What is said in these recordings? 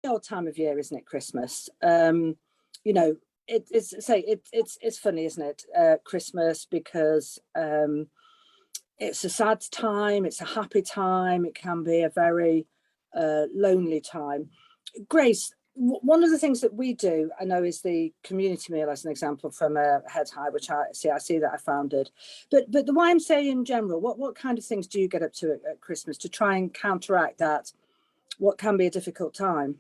old time of year, isn't it? Christmas. You know, it's funny, isn't it? Christmas, because it's a sad time, it's a happy time, it can be a very lonely time. Grace, one of the things that we do, I know, is the community meal, as an example, from Head High, which I see that I founded. But the YMCA in general, what kind of things do you get up to at Christmas to try and counteract that, what can be a difficult time?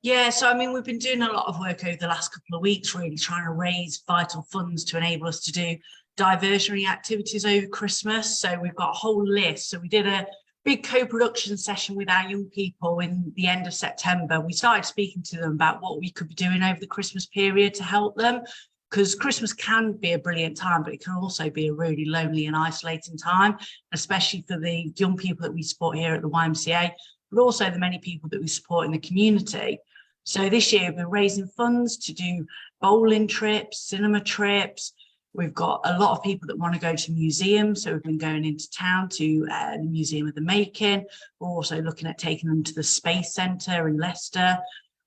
Yeah, so I mean, we've been doing a lot of work over the last couple of weeks, really trying to raise vital funds to enable us to do diversionary activities over Christmas. So we've got a whole list. So we did a big co-production session with our young people in the end of September. We started speaking to them about what we could be doing over the Christmas period to help them, because Christmas can be a brilliant time, but it can also be a really lonely and isolating time, especially for the young people that we support here at the YMCA, but also the many people that we support in the community. So this year we're raising funds to do bowling trips, cinema trips. We've got a lot of people that want to go to museums. So we've been going into town to the Museum of the Making. We're also looking at taking them to the Space Centre in Leicester.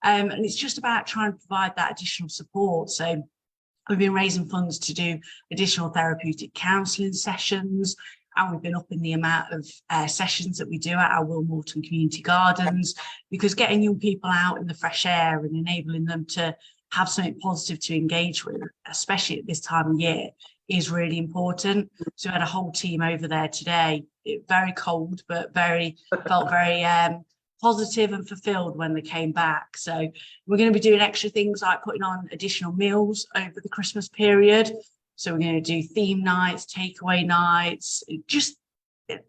And it's just about trying to provide that additional support. So we've been raising funds to do additional therapeutic counselling sessions. And we've been upping the amount of sessions that we do at our Wilmorton Community Gardens, because getting young people out in the fresh air and enabling them to have something positive to engage with, especially at this time of year, is really important. So we had a whole team over there today. Very cold, but felt very positive and fulfilled when they came back. So we're going to be doing extra things like putting on additional meals over the Christmas period. So we're going to do theme nights, takeaway nights, just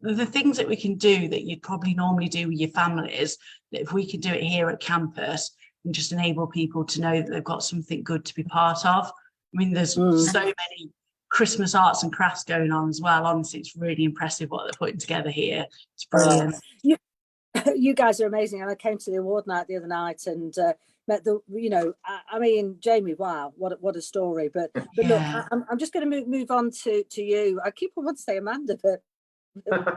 the things that we can do that you'd probably normally do with your families, that if we can do it here at campus, and just enable people to know that they've got something good to be part of. I mean, there's so many Christmas arts and crafts going on as well. Honestly, it's really impressive what they're putting together here. It's brilliant. You guys are amazing. And I came to the award night the other night and met the, you know, I mean, Jamie, wow, what a story. But yeah. Look, I'm just going to move on to you. I keep on wanting to say Amanda, but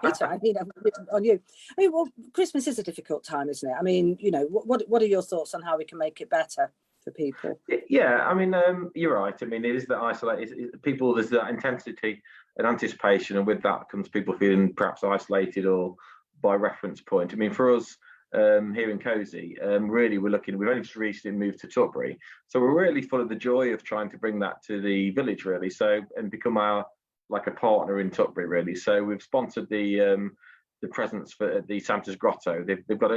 Peter, I mean, on you. I mean, well, Christmas is a difficult time, isn't it? I mean, you know, what are your thoughts on how we can make it better for people? Yeah, I mean, you're right. I mean, it is that isolated. People, there's that intensity and anticipation, and with that comes people feeling perhaps isolated or by reference point. I mean, for us here in Cosy, really, we've only just recently moved to Tutbury, so we're really full of the joy of trying to bring that to the village, really. So, and become like a partner in Tutbury, really. So we've sponsored the presents for the Santa's Grotto. They've got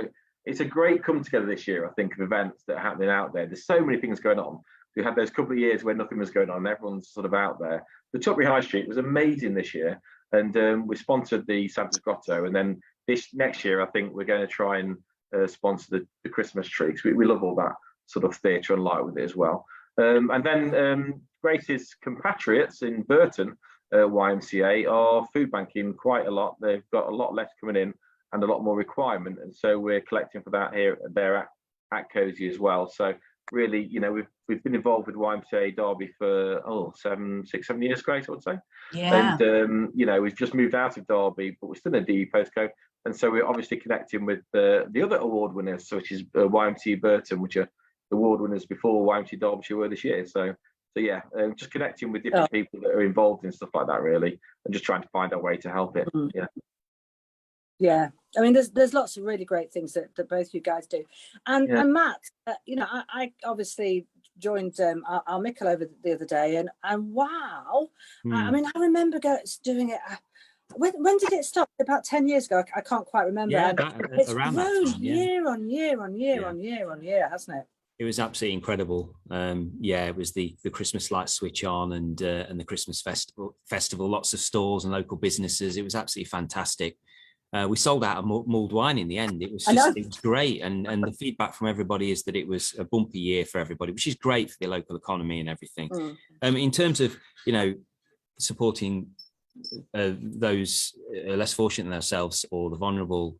it's a great come together this year, I think, of events that are happening out there. There's so many things going on. We had those couple of years where nothing was going on and everyone's sort of out there. The Tutbury High Street was amazing this year, and we sponsored the Santa's Grotto. And then this next year, I think we're going to try and sponsor the Christmas tree, because we love all that sort of theatre and light with it as well. And then Grace's compatriots in Burton, YMCA, are food banking quite a lot. They've got a lot less coming in and a lot more requirement, and so we're collecting for that there at Cosy as well. So really, you know, we've been involved with YMCA Derby for 7 years, Grace, I would say. Yeah. And you know, we've just moved out of Derby, but we're still in a DE postcode, and so we're obviously connecting with the other award winners, which is YMCA Burton, which are award winners before YMCA Derbyshire were this year. So yeah, just connecting with different people that are involved in stuff like that, really, and just trying to find our way to help it. Yeah, I mean, there's lots of really great things that both you guys do, and Matt, you know, I obviously joined our Mickleover the other day, and wow, I mean, I remember doing it. When did it stop? About 10 years ago. I can't quite remember. Yeah, it's around grown that time, year on year, hasn't it? It was absolutely incredible. It was the Christmas lights switch on and the Christmas festival, lots of stores and local businesses. It was absolutely fantastic. We sold out of mulled wine in the end. It was great, and the feedback from everybody is that it was a bumpy year for everybody, which is great for the local economy and everything. In terms of, you know, supporting those less fortunate than ourselves, or the vulnerable,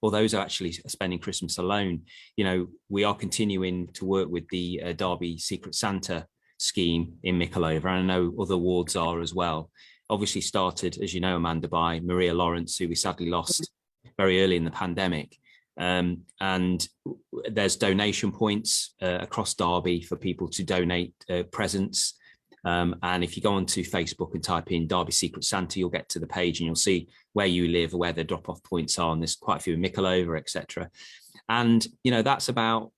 or those who are actually spending Christmas alone, you know, we are continuing to work with the Derby Secret Santa scheme in Mickleover, and I know other wards are as well. Obviously started, as you know, Amanda, by Maria Lawrence, who we sadly lost very early in the pandemic. And there's donation points across Derby for people to donate presents. And if you go onto Facebook and type in Derby Secret Santa, you'll get to the page and you'll see where you live or where the drop-off points are. And there's quite a few in Mickleover, etc. And, you know, that's about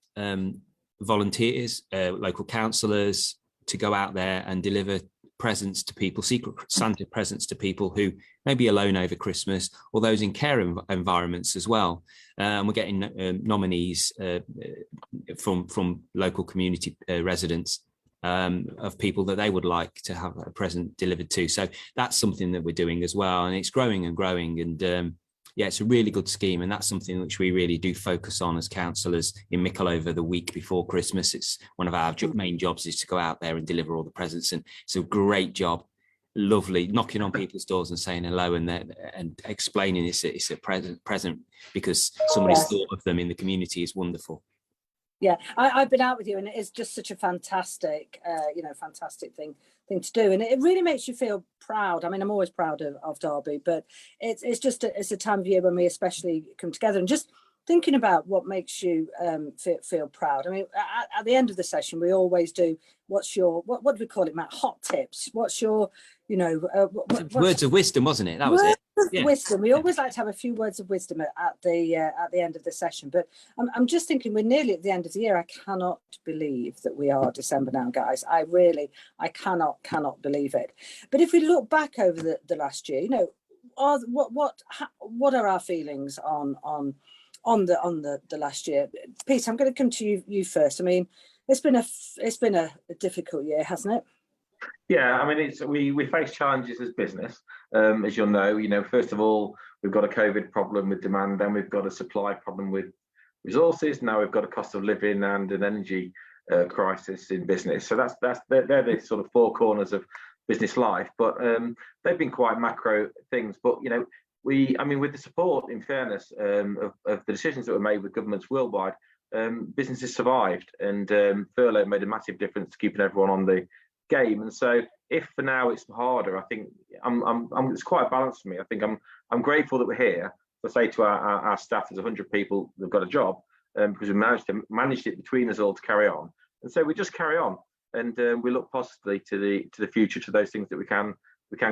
volunteers, local councillors, to go out there and deliver presents to people, Secret Santa presents to people who may be alone over Christmas, or those in care environments as well. We're getting nominees from local community residents of people that they would like to have a present delivered to. So that's something that we're doing as well, and it's growing and growing. And yeah, it's a really good scheme, and that's something which we really do focus on as councillors in Mickleover the week before Christmas. It's one of our main jobs is to go out there and deliver all the presents, and it's a great job. Lovely, knocking on people's doors and saying hello, and explaining it's a present because somebody's thought of them in the community is wonderful. Yeah, I've been out with you, and it is just such a fantastic, fantastic thing to do, and it really makes you feel proud. I mean, I'm always proud of Derby, but it's just it's a time of year when we especially come together, and just thinking about what makes you feel proud. I mean, at the end of the session, we always do. What's your what do we call it, Matt? Hot tips. What's your words of wisdom, wasn't it? That was it. Yeah. Wisdom. We always like to have a few words of wisdom at the end of the session. But I'm just thinking we're nearly at the end of the year. I cannot believe that we are December now, guys. I cannot believe it. But if we look back over the last year, you know, what are our feelings on the last year? Peter, I'm going to come to you first. I mean, it's been a difficult year, hasn't it? Yeah, I mean, we face challenges as business, as you'll know. You know, first of all, we've got a COVID problem with demand, then we've got a supply problem with resources. Now we've got a cost of living and an energy crisis in business. So they're the sort of four corners of business life. But they've been quite macro things. But you know, with the support, in fairness, of the decisions that were made with governments worldwide, businesses survived, and furlough made a massive difference to keeping everyone on the game. And so if for now it's harder, I think it's quite a balance for me. I think I'm grateful that we're here. I say to our staff, there's 100 people that've got a job, because we managed it between us all to carry on. And so we just carry on, and we look positively to the future, to those things that we can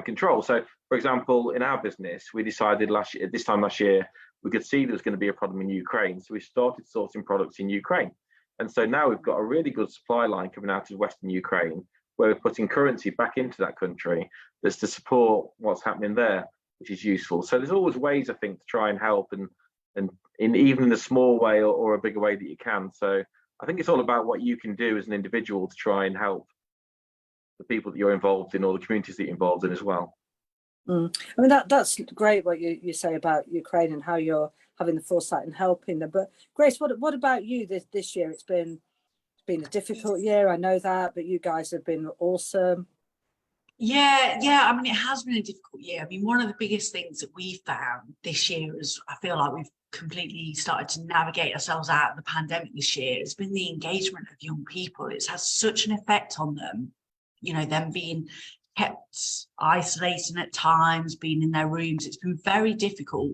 control. So, for example, in our business, we decided this time last year, we could see there was going to be a problem in Ukraine, so we started sourcing products in Ukraine. And so now we've got a really good supply line coming out of Western Ukraine, where we're putting currency back into that country that's to support what's happening there, which is useful. So there's always ways, I think, to try and help, and in even a small way or a bigger way that you can. So I think it's all about what you can do as an individual to try and help the people that you're involved in, or the communities that you're involved in as well. I mean, that's great what you say about Ukraine and how you're having the foresight and helping them. But Grace, what about you this year? It's been a difficult year, I know that, but you guys have been awesome. Yeah, I mean, it has been a difficult year. I mean, one of the biggest things that we found this year is, I feel like we've completely started to navigate ourselves out of the pandemic this year. It's been the engagement of young people. It's had such an effect on them, you know, them being kept isolating at times, being in their rooms. It's been very difficult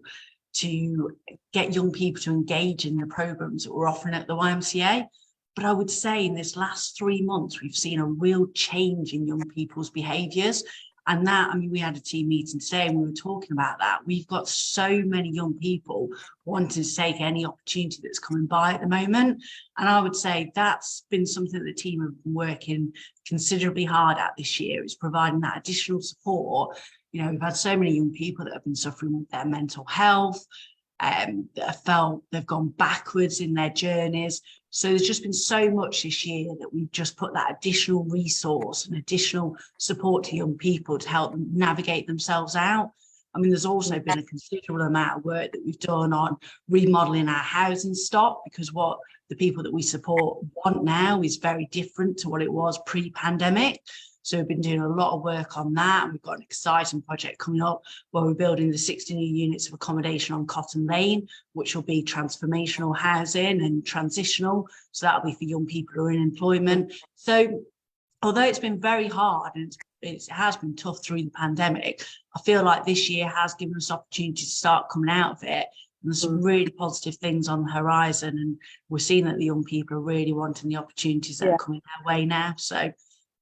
to get young people to engage in the programs that we're offering at the YMCA. But I would say in this last 3 months, we've seen a real change in young people's behaviours. And that, I mean, we had a team meeting today and we were talking about that. We've got so many young people wanting to take any opportunity that's coming by at the moment. And I would say that's been something that the team have been working considerably hard at this year, is providing that additional support. You know, we've had so many young people that have been suffering with their mental health, that have felt they've gone backwards in their journeys. So there's just been so much this year that we've just put that additional resource and additional support to young people to help them navigate themselves out. I mean, there's also been a considerable amount of work that we've done on remodeling our housing stock, because what the people that we support want now is very different to what it was pre-pandemic. So we've been doing a lot of work on that, and we've got an exciting project coming up where we're building the 60 new units of accommodation on Cotton Lane, which will be transformational housing and transitional. So that'll be for young people who are in employment. So although it's been very hard and it has been tough through the pandemic, I feel like this year has given us opportunity to start coming out of it And there's some really positive things on the horizon, and we're seeing that the young people are really wanting the opportunities that are coming their way now. So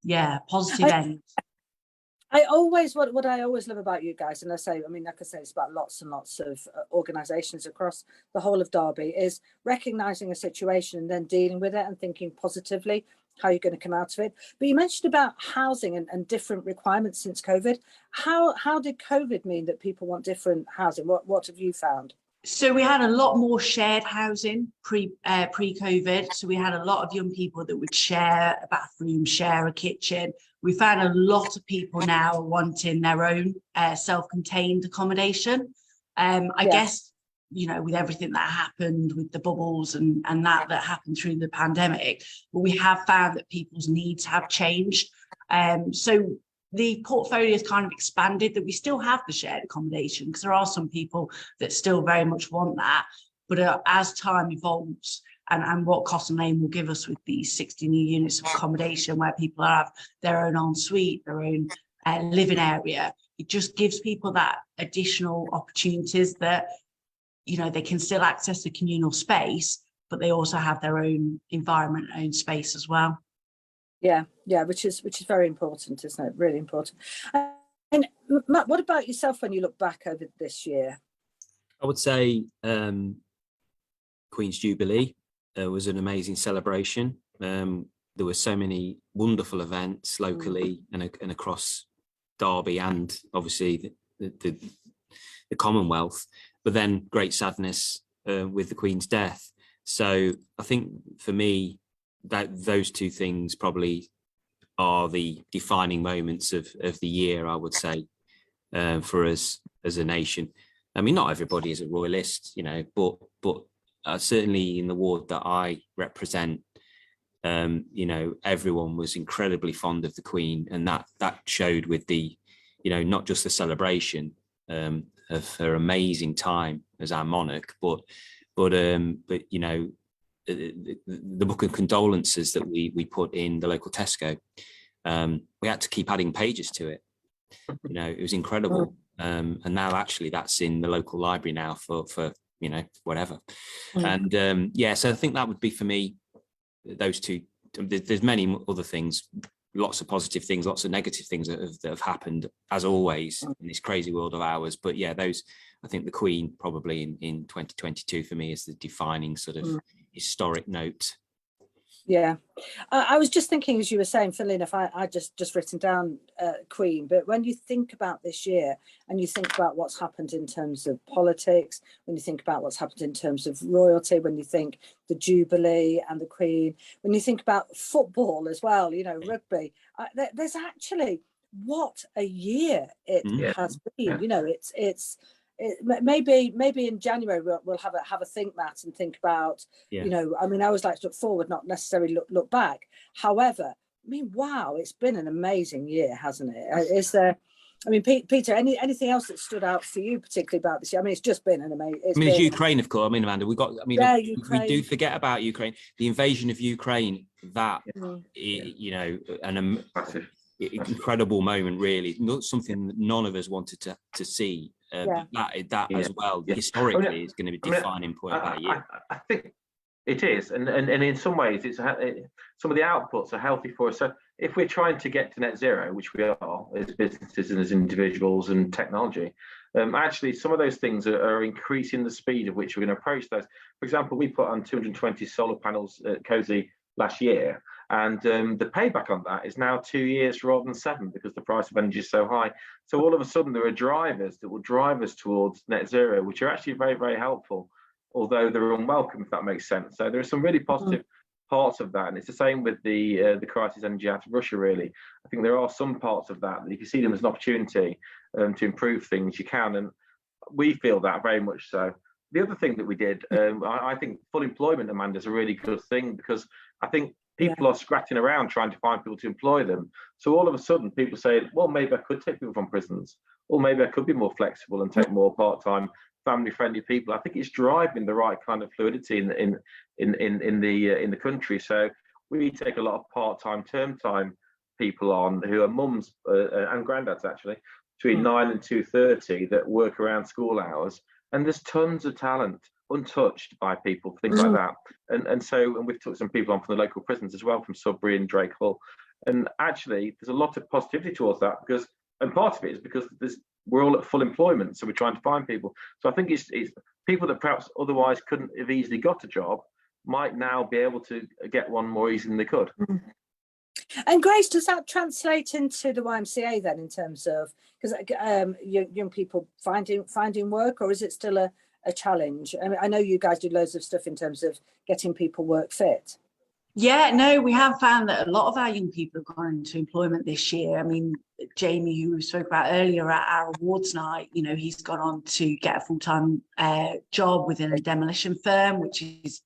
yeah, positive end. I always, what I always love about you guys, and I say, I mean, like I say, it's about lots and lots of organisations across the whole of Derby, is recognising a situation and then dealing with it and thinking positively how you're going to come out of it. But you mentioned about housing and different requirements since COVID. How did COVID mean that people want different housing? What have you found? So we had a lot more shared housing pre-COVID. So we had a lot of young people that would share a bathroom, share a kitchen. We found a lot of people now wanting their own self-contained accommodation. I guess, you know, with everything that happened with the bubbles and that happened through the pandemic, but we have found that people's needs have changed. So the portfolio has kind of expanded, that we still have the shared accommodation, because there are some people that still very much want that. But as time evolves, and what Cotton Lane will give us with these 60 new units of accommodation where people have their own ensuite, their own living area, it just gives people that additional opportunities that, you know, they can still access the communal space, but they also have their own environment, own space as well. Yeah, which is very important, isn't it? Really important. And Matt, what about yourself when you look back over this year? I would say Queen's Jubilee was an amazing celebration. There were so many wonderful events locally and across Derby, and obviously the Commonwealth, but then great sadness with the Queen's death. So I think for me, that those two things probably are the defining moments of the year, I would say, for us as a nation. I mean, not everybody is a royalist, you know, but certainly in the ward that I represent, you know, everyone was incredibly fond of the Queen, and that showed with the, you know, not just the celebration of her amazing time as our monarch, but you know, the book of condolences that we put in the local Tesco, we had to keep adding pages to it. You know, it was incredible. And now actually that's in the local library now for you know, whatever. And yeah, so I think that would be for me, those two. There's many other things, lots of positive things, lots of negative things that have happened, as always, in this crazy world of ours. But yeah, those, I think the Queen probably in 2022 for me is the defining sort of historic note. Yeah, I was just thinking, as you were saying, funnily enough, I just written down Queen, but when you think about this year and you think about what's happened in terms of politics, when you think about what's happened in terms of royalty, when you think the Jubilee and the Queen, when you think about football as well, you know, rugby, there's actually, what a year it has been. You know, maybe in January we'll have a think, Matt, and think about, you know, I mean, I always like to look forward, not necessarily look back. However, I mean, wow, it's been an amazing year, hasn't it? Is there, I mean, Peter, anything else that stood out for you particularly about this year? I mean, it's just been an amazing. It's Ukraine, of course. I mean, Amanda, we do forget about Ukraine. The invasion of Ukraine, that you know, an incredible moment, really. Not something that none of us wanted to see. That as well, historically, is going to be a defining point of that year. I think it is, and in some ways, some of the outputs are healthy for us. So if we're trying to get to net zero, which we are as businesses and as individuals and technology, actually some of those things are increasing the speed at which we're going to approach those. For example, we put on 220 solar panels at Cosy last year, and the payback on that is now 2 years rather than 7, because the price of energy is so high. So all of a sudden there are drivers that will drive us towards net zero, which are actually very, very helpful, although they're unwelcome, if that makes sense. So there are some really positive parts of that, and it's the same with the crisis energy out of Russia, really. I think there are some parts of that if you see them as an opportunity to improve things, you can, and we feel that very much so. The other thing that we did, I think full employment, Amanda, is a really good thing, because I think people are scratching around trying to find people to employ them. So all of a sudden people say, well, maybe I could take people from prisons, or maybe I could be more flexible and take more part-time, family-friendly people. I think it's driving the right kind of fluidity in the country. So we take a lot of part-time, term-time people on who are mums and granddads, actually, between 9 and 2:30, that work around school hours and there's tons of talent untouched by people, things like that. And we've took some people on from the local prisons as well, from Sudbury and Drake Hall. And actually, there's a lot of positivity towards that, because, and part of it is because we're all at full employment, so we're trying to find people. So I think it's people that perhaps otherwise couldn't have easily got a job might now be able to get one more easily than they could. And Grace, does that translate into the YMCA then, in terms of, because young people finding work, or is it still a challenge? I mean, I know you guys do loads of stuff in terms of getting people work fit. Yeah, no, we have found that a lot of our young people have gone into employment this year. I mean, Jamie, who we spoke about earlier at our awards night, you know, he's gone on to get a full-time job within a demolition firm, which is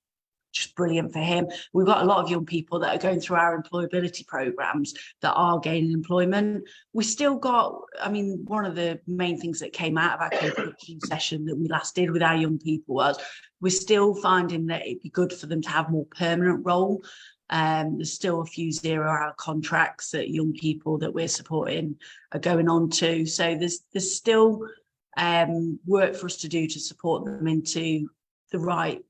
just brilliant for him. We've got a lot of young people that are going through our employability programs that are gaining employment. We still got, I mean, one of the main things that came out of our co-production session that we last did with our young people was we're still finding that it'd be good for them to have more permanent role. There's still a few 0-hour contracts that young people that we're supporting are going on to. So there's still work for us to do to support them into the right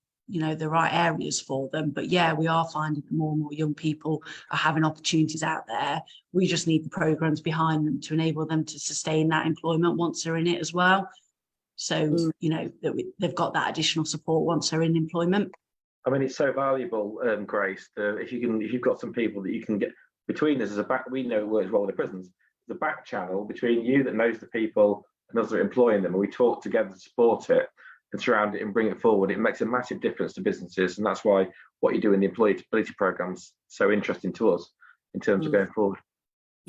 areas for them. But yeah, we are finding that more and more young people are having opportunities out there. We just need the programs behind them to enable them to sustain that employment once they're in it as well. So, you know, that they've got that additional support once they're in employment. I mean, it's so valuable, Grace, if you've got some people that you can get between us as a back, we know it works well with the prisons, the back channel between you that knows the people and us that are employing them, and we talk together to support it and surround it and bring it forward. It makes a massive difference to businesses, and that's why what you do in the employability program's so interesting to us in terms of going forward.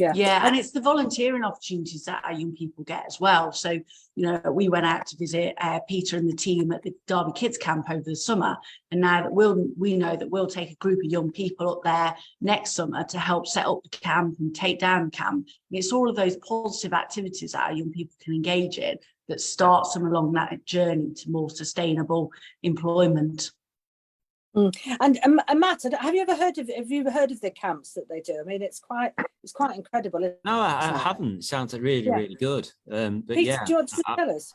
Yeah, and it's the volunteering opportunities that our young people get as well. So, you know, we went out to visit Peter and the team at the Derby Kids Camp over the summer, and now that we know that we'll take a group of young people up there next summer to help set up the camp and take down the camp. And it's all of those positive activities that our young people can engage in that starts them along that journey to more sustainable employment. And Matt, have you ever heard of the camps that they do? I mean, it's quite incredible. No, I haven't. It sounds really good. But Peter, yeah, do you want to tell us?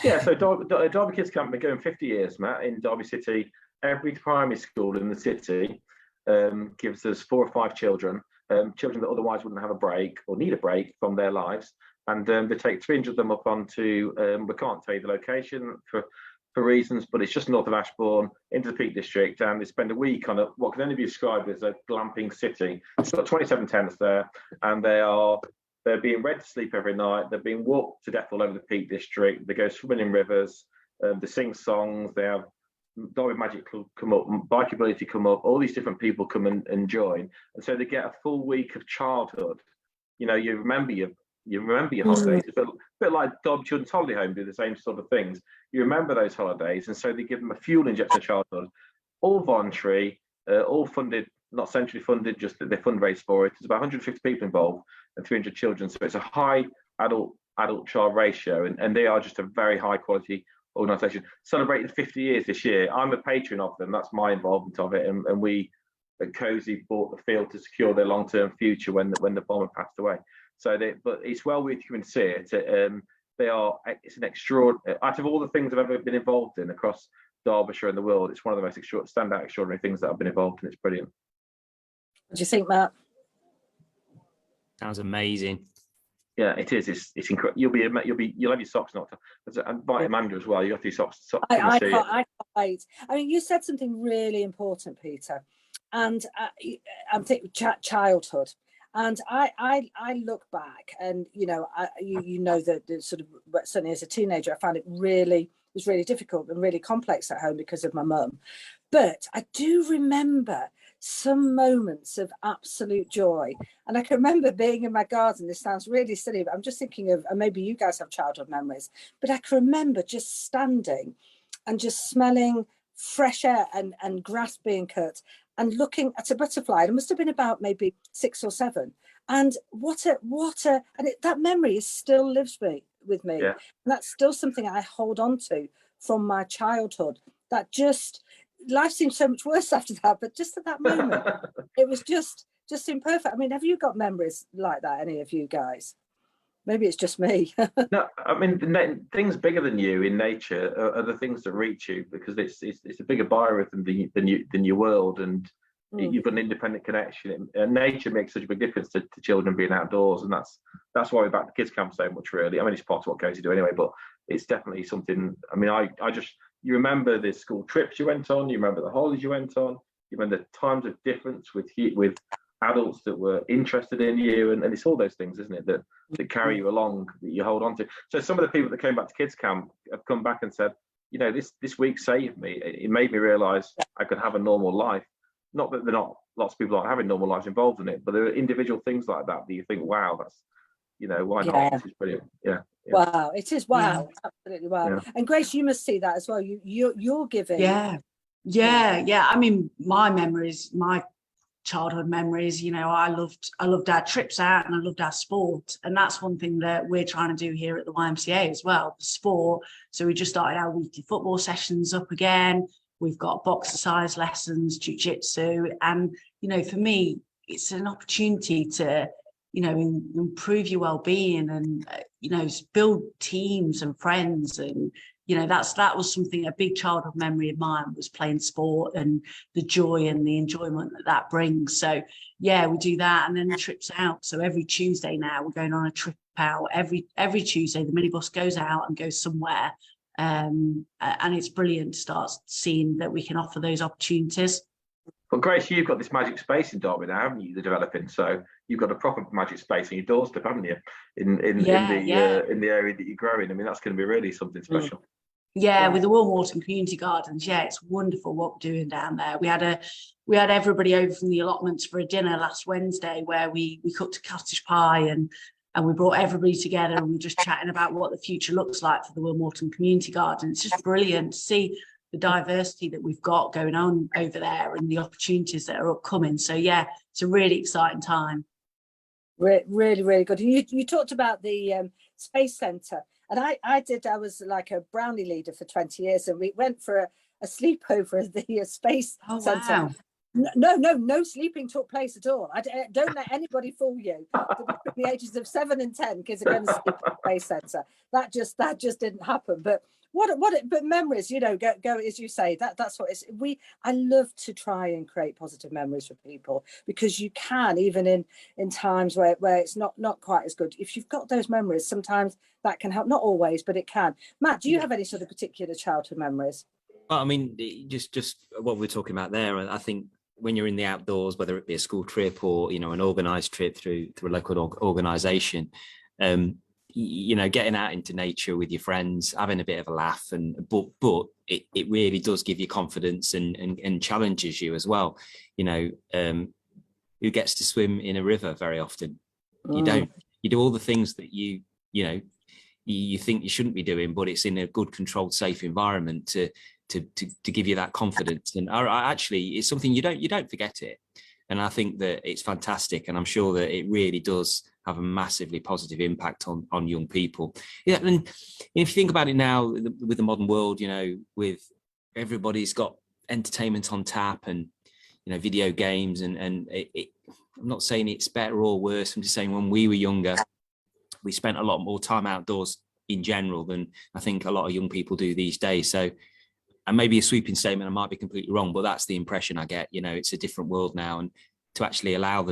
Yeah, so Derby Kids Camp, been going 50 years, Matt, in Derby City. Every primary school in the city gives us 4 or 5 children that otherwise wouldn't have a break or need a break from their lives. And they take 300 of them up onto, we can't tell you the location for reasons, but it's just north of Ashbourne into the Peak District, and they spend a week on what can only be described as a glamping city. It's got 27 tents there, and they're being read to sleep every night. They're being walked to death all over the Peak District. They go swimming in rivers. They sing songs. They have Derby Magic Club come up, Bikeability come up. All these different people come and join, and so they get a full week of childhood. You know, you remember your holidays. It's a bit like Derby Children's Holiday Home do the same sort of things. You remember those holidays, and so they give them a fuel injection of childhood, all voluntary, all funded, not centrally funded, just that they fundraise for it. There's about 150 people involved and 300 children, so it's a high adult-child ratio, and they are just a very high-quality organisation. Celebrating 50 years this year. I'm a patron of them. That's my involvement of it, and we at Cosy bought the field to secure their long-term future when the bomber passed away. So, but it's well worth coming to see it. It's an extraordinary. Out of all the things I've ever been involved in across Derbyshire and the world, it's one of the most extraordinary things that I've been involved in. It's brilliant. What do you think, Matt? Sounds amazing. Yeah, it is. It's incredible. You'll have your socks knocked off. And invite Amanda as well. You have to socks. I can't wait. I mean, you said something really important, Peter, and I'm thinking childhood. And I look back, and you know that the sort of, certainly as a teenager, I found it was really difficult and really complex at home because of my mum. But I do remember some moments of absolute joy, and I can remember being in my garden. This sounds really silly, but I'm just thinking of, and maybe you guys have childhood memories, but I can remember just standing and just smelling fresh air and grass being cut, and looking at a butterfly. It must have been about maybe 6 or 7. And that memory still lives with me. Yeah. And that's still something I hold on to from my childhood. That just, life seems so much worse after that, but just at that moment, it was just imperfect. I mean, have you got memories like that, any of you guys? Maybe it's just me. No, I mean, things bigger than you in nature are the things that reach you, because it's a bigger biorhythm than your world, and you've got an independent connection. And nature makes such a big difference to children being outdoors, and that's why we back the kids camp so much, really. I mean, it's part of what Cosy do anyway, but it's definitely something. I mean, I just, you remember the school trips you went on, you remember the holidays you went on, you remember the times of difference with adults that were interested in you, and it's all those things, isn't it, that carry you along, that you hold on to. So some of the people that came back to kids camp have come back and said, you know, this week saved me. It made me realise I could have a normal life. Not that lots of people aren't having normal lives involved in it, but there are individial things like that you think, wow, that's, you know, why not? This is brilliant. Yeah. Wow, it is. Wow, absolutely wow. Yeah. And Grace, you must see that as well. You're giving. Yeah. I mean, my childhood memories, you know, I loved our trips out, and I loved our sport, and that's one thing that we're trying to do here at the YMCA as well, the sport. So we just started our weekly football sessions up again. We've got boxercise lessons, jiu-jitsu, and you know, for me, it's an opportunity to, you know, improve your well-being, and you know, build teams and friends. And you know, that was something, a big childhood memory of mine, was playing sport and the joy and the enjoyment that brings. So yeah, we do that, and then the trips out. So every Tuesday now we're going on a trip out. Every Tuesday the minibus goes out and goes somewhere, and it's brilliant to start seeing that we can offer those opportunities. Well, Grace, you've got this magic space in Derby now, haven't you? They're developing, so you've got a proper magic space on your doorstep, haven't you? In the area that you're growing. I mean, that's going to be really something special. Yeah, with the Wilmorton Community Gardens, it's wonderful what we're doing down there. We had everybody over from the allotments for a dinner last Wednesday, where we cooked a cottage pie, and we brought everybody together, and we were just chatting about what the future looks like for the Wilmorton Community Garden. It's just brilliant to see the diversity that we've got going on over there, and the opportunities that are upcoming. So yeah, it's a really exciting time. Really, really good. And you talked about the Space Centre. And I was like a brownie leader for 20 years, and we went for a sleepover at the Space Centre. Wow. No sleeping took place at all. Don't let anybody fool you. Between the ages of 7 and 10, kids are going to sleep at the Space Centre. That just didn't happen. But but memories, you know, go as you say. That's what it's. I love to try and create positive memories for people, because you can, even in times where it's not quite as good. If you've got those memories, sometimes that can help. Not always, but it can. Matt, do you have any sort of particular childhood memories? Well, I mean, just what we're talking about there. I think when you're in the outdoors, whether it be a school trip or, you know, an organised trip through a local organisation, you know, getting out into nature with your friends, having a bit of a laugh, but it really does give you confidence and challenges you as well. You know, who gets to swim in a river very often? You don't. You do all the things that you know you think you shouldn't be doing, but it's in a good, controlled, safe environment to give you that confidence. And actually, it's something you don't forget it. And I think that it's fantastic, and I'm sure that it really does have a massively positive impact on young people. Yeah, and if you think about it now, with the modern world, you know, with everybody's got entertainment on tap, and you know, video games, and I'm not saying it's better or worse. I'm just saying, when we were younger, we spent a lot more time outdoors in general than I think a lot of young people do these days. So, and maybe a sweeping statement, I might be completely wrong, but that's the impression I get. You know, it's a different world now, and to actually allow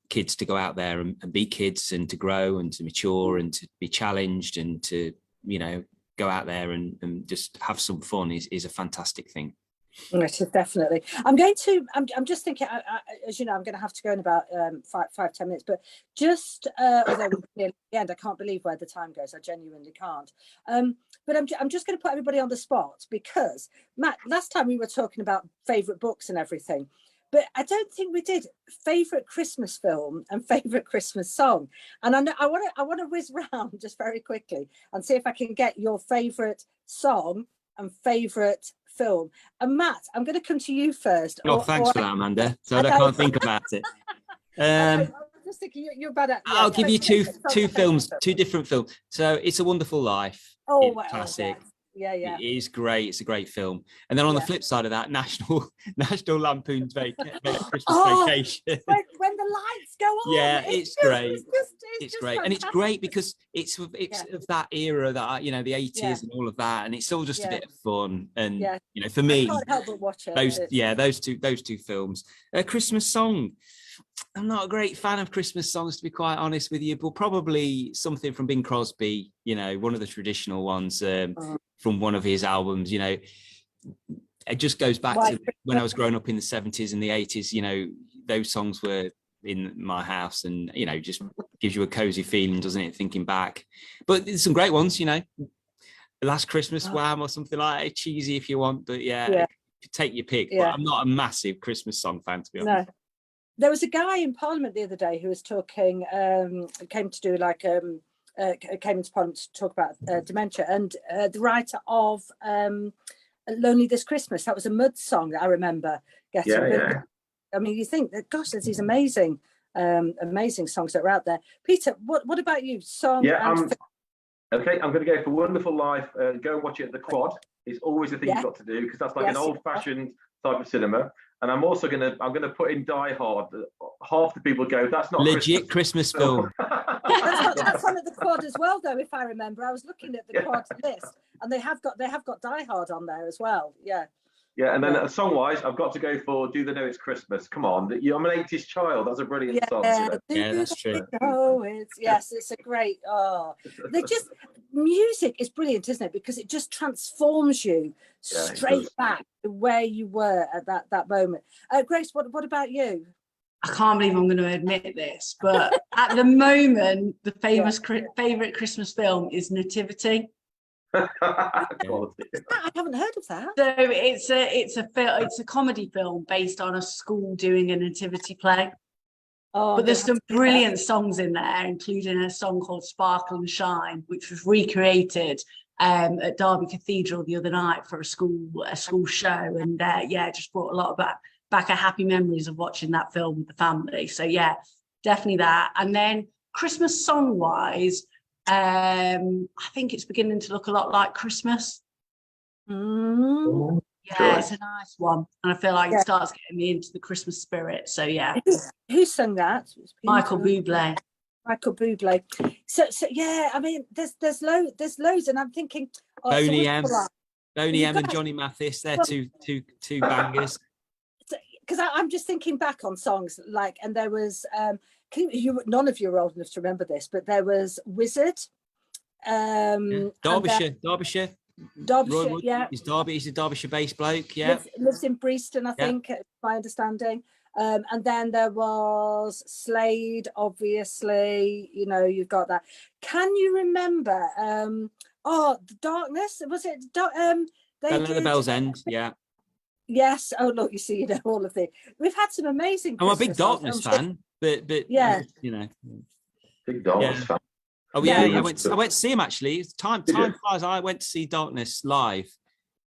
kids to go out there and be kids, and to grow and to mature and to be challenged, and to, you know, go out there and just have some fun is a fantastic thing. It is, definitely. I'm just thinking, as you know, I'm going to have to go in about 5-10 minutes, but just although we're near the end, I can't believe where the time goes. I genuinely can't. But I'm just going to put everybody on the spot, because Matt, last time we were talking about favourite books and everything, but I don't think we did favourite Christmas film and favourite Christmas song. And I want to whiz round just very quickly and see if I can get your favourite song and favourite film. And Matt, I'm going to come to you first. Oh, thanks for that, Amanda. So I can't think about it. I'm just thinking you're bad at. I'll give you two films, two different films. So It's a Wonderful Life. Oh, wow, classic. Yeah. It is great. It's a great film. And then on the flip side of that, National Lampoon's Christmas Vacation. When the the lights go on. Yeah, it's great. It's just great, and it's great because it's of that era that the 80s Yeah. and all of that, and it's all just a bit of fun. And Yeah. for I me, can't help but watch it. those two films. A Christmas song. I'm not a great fan of Christmas songs, to be quite honest with you, but probably something from Bing Crosby, one of the traditional ones from one of his albums. It just goes back to when I was growing up in the 70s and the 80s. Those songs were in my house, and just gives you a cozy feeling, doesn't it, thinking back? But there's some great ones, Last Christmas, Wham, or something like that. Cheesy if you want, but take your pick. But I'm not a massive Christmas song fan, to be honest. No. There was a guy in Parliament the other day who was talking, came into Parliament to talk about dementia, and the writer of Lonely This Christmas. That was a Mud song that I remember getting. Yeah. I mean, you think that, gosh, there's these amazing songs that are out there. Peter, what about you? Song? Okay, I'm going to go for Wonderful Life. Go and watch it at the Quad. It's always a thing you've got to do, because that's like an old-fashioned type of cinema. And I'm also going to put in Die Hard. Half the people go, that's not legit Christmas film. That's on at the Quad as well, though. If I remember, I was looking at the Quad list, and they have got Die Hard on there as well. Yeah. Yeah, and then song-wise, I've got to go for Do They Know It's Christmas? Come on, I'm an 80s child. That's a brilliant song. Yeah, that's true. It's a great. Music is brilliant, isn't it? Because it just transforms you straight back to where you were at that moment. Grace, what about you? I can't believe I'm going to admit this, but at the moment, the favourite Christmas film is Nativity. I haven't heard of that. So it's a comedy film based on a school doing a nativity play. But there's some brilliant songs in there, including a song called Sparkle and Shine, which was recreated at Derby Cathedral the other night for a school show, and just brought a lot of back a happy memories of watching that film with the family. So definitely that. And then Christmas song wise, I think it's beginning to look a lot like Christmas. It's a nice one, and I feel like it starts getting me into the Christmas spirit. So who sung that? Michael Bublé. So I mean, there's loads, and I'm thinking Boney M and Johnny Mathis. They're two bangers. Because I'm just thinking back on songs and there was none of you are old enough to remember this, but there was Wizard. Derbyshire. Yeah. He's a Derbyshire-based bloke. Lives in Breaston, I think, my understanding. And then there was Slade, obviously. You've got that. Can you remember? The Darkness. Was it? Bell at the Bell's End. Yeah. Yes. Oh, look, you see, all of the. We've had some amazing. I'm a big Darkness fan, but big Darkness fan. Oh I went to see him actually. Time flies. I went to see Darkness live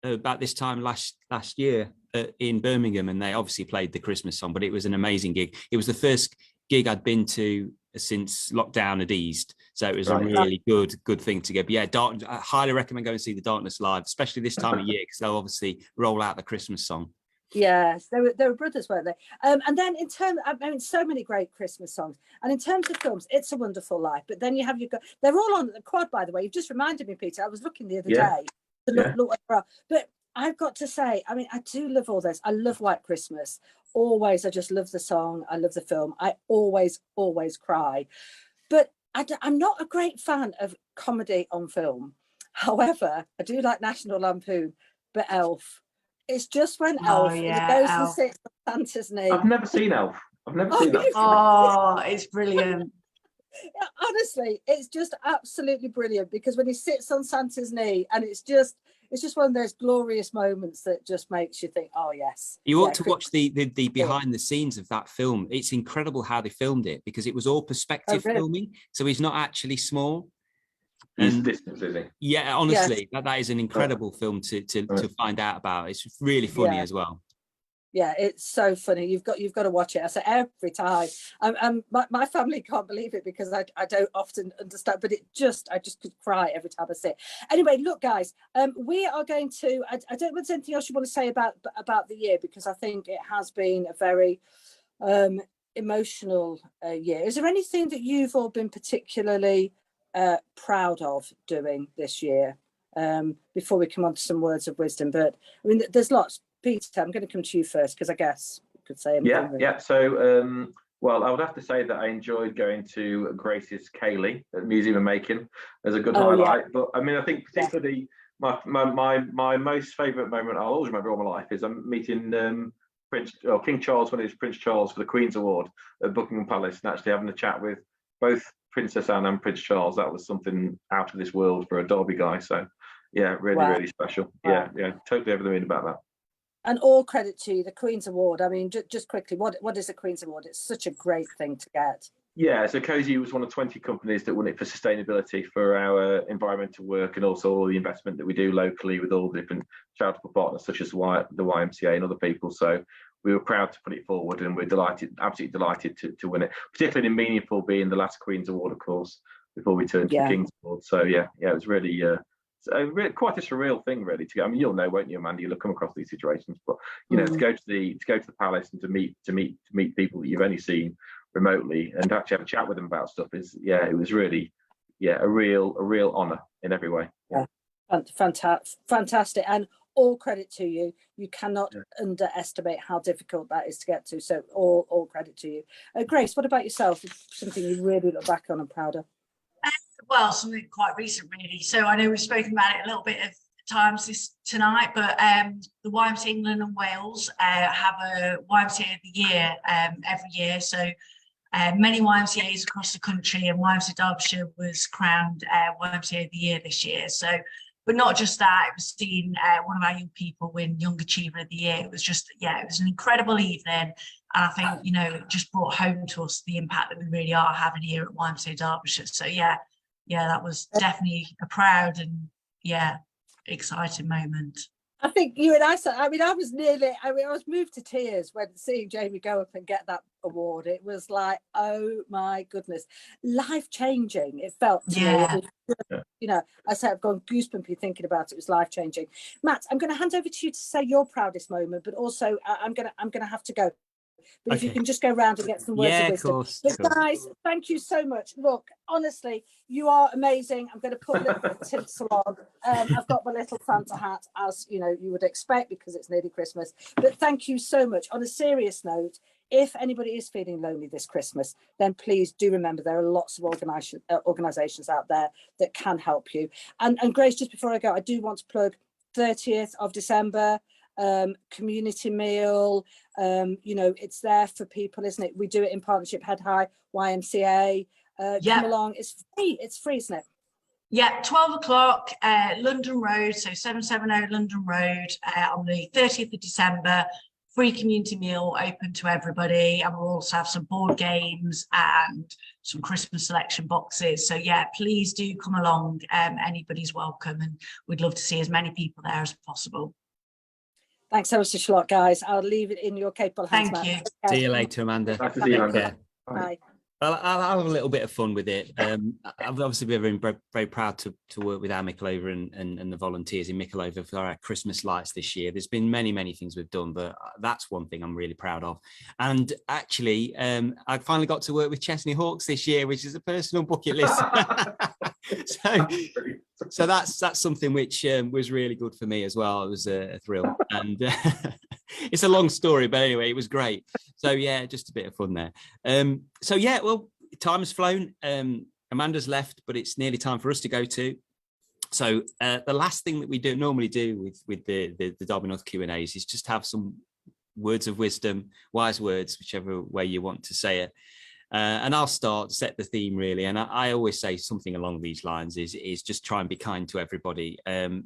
about this time last year in Birmingham, and they obviously played the Christmas song. But it was an amazing gig. It was the first gig I'd been to since lockdown had eased, so it was a really good thing to get. But I highly recommend going to see the Darkness live, especially this time of year, because they'll obviously roll out the Christmas song. Yes, they were brothers, weren't they? And then in terms, so many great Christmas songs. And in terms of films, It's a Wonderful Life. But then they're all on the Quad, by the way. You've just reminded me, Peter. I was looking the other day to look but I've got to say, I mean, I do love all this. I love White Christmas. Always, I just love the song. I love the film. I always cry. But I'm not a great fan of comedy on film. However, I do like National Lampoon, but Elf. It's just when Elf goes and sits on Santa's knee. I've never seen Elf. I've never seen that. Oh, it's brilliant. Honestly, it's just absolutely brilliant, because when he sits on Santa's knee, and it's just one of those glorious moments that just makes you think, oh yes. You ought to watch the behind the scenes of that film. It's incredible how they filmed it, because it was all perspective filming, so he's not actually small. He's distance, isn't he? Yeah, honestly, that is an incredible film to find out about. It's really funny as well. Yeah, it's so funny. You've got to watch it. I say every time. My family can't believe it, because I don't often understand, but I just could cry every time I see it. Anyway, look, guys, we are going to. I don't know if there's anything else you want to say about the year, because I think it has been a very emotional year. Is there anything that you've all been particularly proud of doing this year? Before we come on to some words of wisdom, but I mean, there's lots. Peter, I'm going to come to you first because I guess you could say anything. Yeah, really. yeah. So, well, I would have to say that I enjoyed going to Grace's Ceilidh at Museum of Making as a good highlight. Yeah. But I mean, I think particularly my most favourite moment, I'll always remember all my life, is I'm meeting King Charles when it was Prince Charles for the Queen's Award at Buckingham Palace, and actually having a chat with both Princess Anne and Prince Charles. That was something out of this world for a Derby guy. So yeah, really, really special. Wow. Yeah, totally over the moon about that. And all credit to you, the Queen's Award. I mean, just quickly, what is the Queen's Award? It's such a great thing to get. Yeah, so Cosy was one of 20 companies that won it for sustainability for our environmental work, and also all the investment that we do locally with all the different charitable partners such as the YMCA and other people. So we were proud to put it forward, and we're delighted, absolutely delighted to win it, particularly in meaningful being the last Queen's Award, of course, before we turned to the King's Award. So yeah, it was really quite a surreal thing, really. To go, I mean, you'll know, won't you, Amanda? You'll come across these situations, but you know, to go to the palace and to meet people that you've only seen remotely and actually have a chat with them about stuff is, it was really, a real honour in every way. Yeah. Fantastic, and all credit to you. You cannot underestimate how difficult that is to get to. So all credit to you. Grace, what about yourself? Something you really look back on and proud of? Well, something quite recent, really. So I know we've spoken about it a little bit of times tonight, but the YMCA England and Wales have a YMCA of the year every year. So many YMCAs across the country, and YMCA Derbyshire was crowned YMCA of the year this year. So, but not just that, it was seeing one of our young people win Young Achiever of the Year. It was just, it was an incredible evening. And I think, it just brought home to us the impact that we really are having here at YMCA Derbyshire. So that was definitely a proud and exciting moment. I think you and I said, I was moved to tears when seeing Jamie go up and get that award. It was like, oh my goodness, life-changing. It felt to me. I said, I've gone goosebumpy thinking about it. It was life-changing. Matt, I'm going to hand over to you to say your proudest moment, but also I'm going to have to go. But if you can just go around and get some words of wisdom. But guys, thank you so much. Look, honestly, you are amazing. I'm going to put a little bit of tinsel on. I've got my little Santa hat, as you would expect, because it's nearly Christmas. But thank you so much. On a serious note, if anybody is feeling lonely this Christmas, then please do remember there are lots of organisations out there that can help you. And Grace, just before I go, I do want to plug 30th of December. Community meal, it's there for people, isn't it? We do it in partnership, Head High, YMCA. Come along, it's free, isn't it? Yeah, 12 o'clock, London Road, so 770 London Road on the 30th of December. Free community meal open to everybody, and we'll also have some board games and some Christmas selection boxes. So please do come along. Anybody's welcome, and we'd love to see as many people there as possible. Thanks so much a lot, guys. I'll leave it in your capable hands. Thank you. Okay. See you later, Amanda. Nice to see you, Amanda. Bye. Well, I'll have a little bit of fun with it. I've obviously been very proud to work with our Mickleover and the volunteers in Mickleover for our Christmas lights this year. There's been many things we've done, but that's one thing I'm really proud of. And actually, I finally got to work with Chesney Hawkes this year, which is a personal bucket list. So that's something which was really good for me as well. It was a thrill, and it's a long story, but anyway, it was great. So just a bit of fun there. Well, time has flown. Amanda's left, but it's nearly time for us to go to. So the last thing that we normally do with the Derby North Q&As is just have some words of wisdom, wise words, whichever way you want to say it. And I'll start to set the theme, really. And I always say something along these lines is just try and be kind to everybody,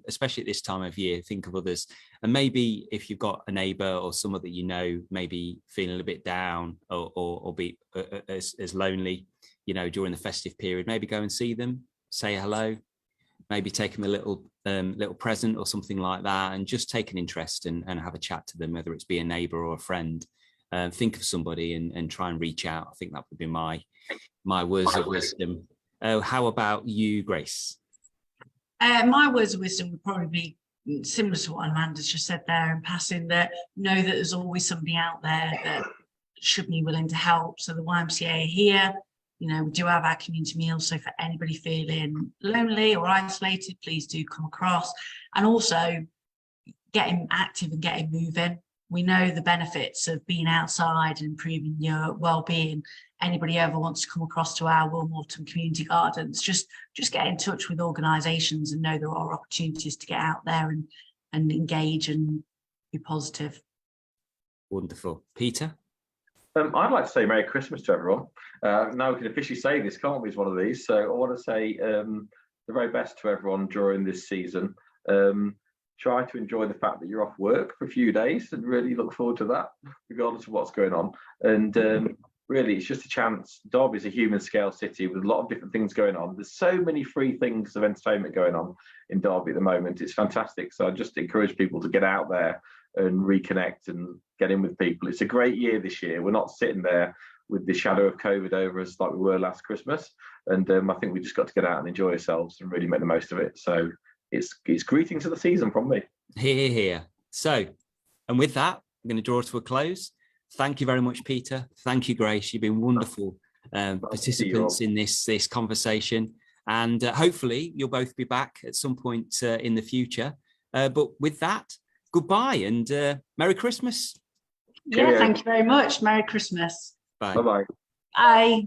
especially at this time of year. Think of others. And maybe if you've got a neighbour or someone that maybe feeling a bit down or be as lonely, during the festive period, maybe go and see them, say hello, maybe take them a little present or something like that, and just take an interest and have a chat to them, whether it's be a neighbour or a friend. Think of somebody and try and reach out. I think that would be my words of wisdom. How about you, Grace? My words of wisdom would probably be similar to what Amanda's just said there in passing, that know that there's always somebody out there that should be willing to help. So the YMCA are here. You know, we do have our community meals. So for anybody feeling lonely or isolated, please do come across. And also getting active and getting moving. We know the benefits of being outside and improving your well-being. Anybody ever wants to come across to our Wilmorton community gardens, just get in touch with organisations and know there are opportunities to get out there and engage and be positive. Wonderful. Peter? I'd like to say Merry Christmas to everyone. Now we can officially say this, can't we, as one of these? So I want to say the very best to everyone during this season. Try to enjoy the fact that you're off work for a few days and really look forward to that, regardless of what's going on. And really, it's just a chance. Derby's a human scale city with a lot of different things going on. There's so many free things of entertainment going on in Derby at the moment. It's fantastic. So I just encourage people to get out there and reconnect and get in with people. It's a great year this year. We're not sitting there with the shadow of COVID over us like we were last Christmas. And I think we just got to get out and enjoy ourselves and really make the most of it. So it's greetings of the season from me. Here. So, and with that, I'm going to draw to a close. Thank you very much, Peter. Thank you, Grace. You've been wonderful participants in this conversation. And hopefully you'll both be back at some point in the future. But with that, goodbye and Merry Christmas. Yeah, thank you very much. Merry Christmas. Bye. Bye-bye. Bye.